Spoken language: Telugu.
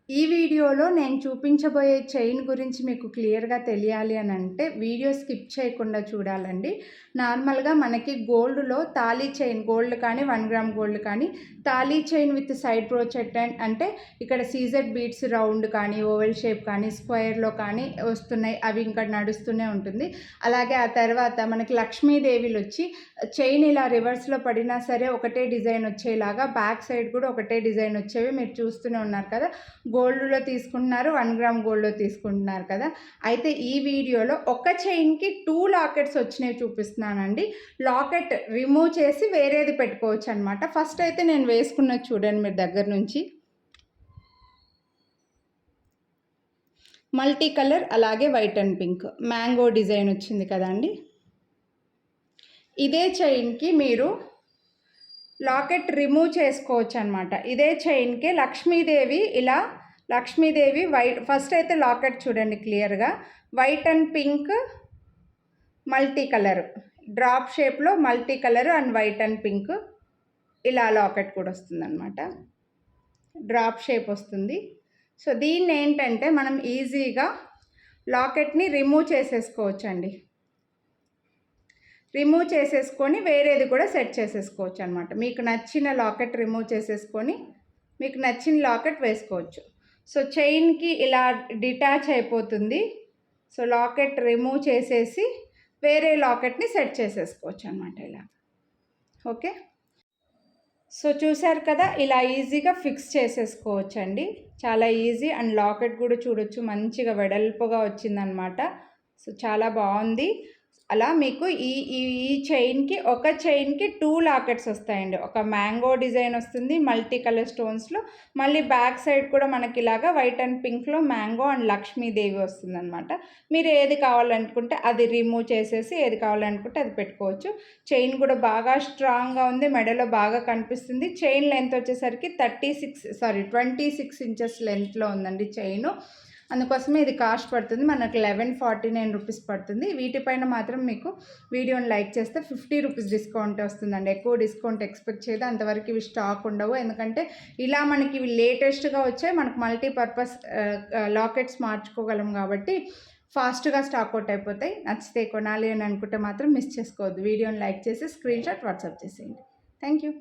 ఈ వీడియోలో నేను చూపించబోయే చైన్ గురించి మీకు క్లియర్‌గా తెలియాలి అనంటే వీడియో స్కిప్ చేయకుండా చూడాలండి. నార్మల్‌గా మనకి గోల్డ్‌లో తాళీ చైన్ గోల్డ్ కానీ 1 గ్రామ్ గోల్డ్ కానీ తాళీ చైన్ విత్ సైడ్ బ్రోచెట్ అంటే ఇక్కడ సీజెడ్ బీడ్స్ రౌండ్ కానీ, ఓవెల్ షేప్ కానీ, స్క్వేర్‌లో కానీ వస్తున్నాయి. అవి ఇంకా నడుస్తూనే ఉంటుంది. అలాగే ఆ తర్వాత మనకి లక్ష్మీదేవిలొచ్చి చైన్ ఇలా రివర్స్‌లో పడినా సరే ఒకటే డిజైన్ వచ్చేలాగా బ్యాక్ సైడ్ కూడా ఒకటే డిజైన్ వచ్చేవి మీరు చూస్తూనే ఉన్నారు కదా! గోల్డ్‌లో తీసుకుంటున్నారు, 1 గ్రామ్ గోల్డ్‌లో తీసుకుంటున్నారు కదా! అయితే ఈ వీడియోలో ఒక చైన్‌కి 2 లాకెట్స్ వచ్చినవి చూపిస్తున్నానండి. లాకెట్ రిమూవ్ చేసి వేరేది పెట్టుకోవచ్చనమాట. ఫస్ట్ అయితే నేను వేసుకున్నది చూడండి మీరు దగ్గర నుంచి. మల్టీ కలర్ అలాగే white and pink mango design వచ్చింది కదండి. ఇదే చైన్‌కి మీరు లాకెట్ రిమూవ్ చేసుకోవచ్చు అనమాట. ఇదే చైన్‌కి లక్ష్మీదేవి వైట్ ఫస్ట్ అయితే లాకెట్ చూడండి క్లియర్గా white and pink multi colour drop షేప్లో multi colour and white and pink ఇలా లాకెట్ కూడా వస్తుంది అనమాట. డ్రాప్ షేప్ వస్తుంది. సో దీన్ని ఏంటంటే మనం ఈజీగా లాకెట్ని రిమూవ్ చేసేసుకోవచ్చండి. రిమూవ్ చేసేసుకొని వేరేది కూడా సెట్ చేసేసుకోవచ్చు అనమాట. మీకు నచ్చిన లాకెట్ రిమూవ్ చేసేసుకొని మీకు నచ్చిన లాకెట్ వేసుకోవచ్చు. సో చైన్కి ఇలా డిటాచ్ అయిపోతుంది. సో లాకెట్ రిమూవ్ చేసేసి వేరే లాకెట్ని సెట్ చేసేసుకోవచ్చు అనమాట ఇలా. ఓకే, సో చూసారు కదా, ఇలా ఈజీగా ఫిక్స్ చేసేసుకోవచ్చండి. చాలా ఈజీ అండ్ లాకెట్ కూడా చూడొచ్చు మంచిగా వెడల్పుగా వచ్చిందనమాట. సో చాలా బాగుంది. అలా మీకు ఈ చైన్కి ఒక చైన్కి 2 లాకెట్స్ వస్తాయండి. ఒక మ్యాంగో డిజైన్ వస్తుంది మల్టీ కలర్ స్టోన్స్లో. మళ్ళీ బ్యాక్ సైడ్ కూడా మనకి ఇలాగా వైట్ అండ్ పింక్లో మ్యాంగో అండ్ లక్ష్మీదేవి వస్తుందన్నమాట. మీరు ఏది కావాలనుకుంటే అది రిమూవ్ చేసేసి ఏది కావాలనుకుంటే అది పెట్టుకోవచ్చు. చైన్ కూడా బాగా స్ట్రాంగ్గా ఉంది, మెడలో బాగా కనిపిస్తుంది. చైన్ లెంత్ వచ్చేసరికి 26 ఇంచెస్ లెంత్లో ఉందండి చైను. అందుకోసమే ఇది కాస్ట్ పడుతుంది మనకు 1149 రూపీస్ పడుతుంది. వీటిపైన మాత్రం మీకు వీడియోని లైక్ చేస్తే 50 రూపీస్ డిస్కౌంట్ వస్తుందండి. ఎక్కువ డిస్కౌంట్ ఎక్స్పెక్ట్ చేయదు, అంతవరకు ఇవి స్టాక్ ఉండవు. ఎందుకంటే ఇలా మనకి ఇవి లేటెస్ట్గా వచ్చాయి, మనకు మల్టీపర్పస్ లాకెట్స్ మార్చుకోగలం కాబట్టి ఫాస్ట్గా స్టాక్ అవుట్ అయిపోతాయి. నచ్చితే కొనాలి అని అనుకుంటే మాత్రం మిస్ చేసుకోవద్దు. వీడియోని లైక్ చేసి స్క్రీన్ షాట్ వాట్సాప్ చేసేయండి. Thank you.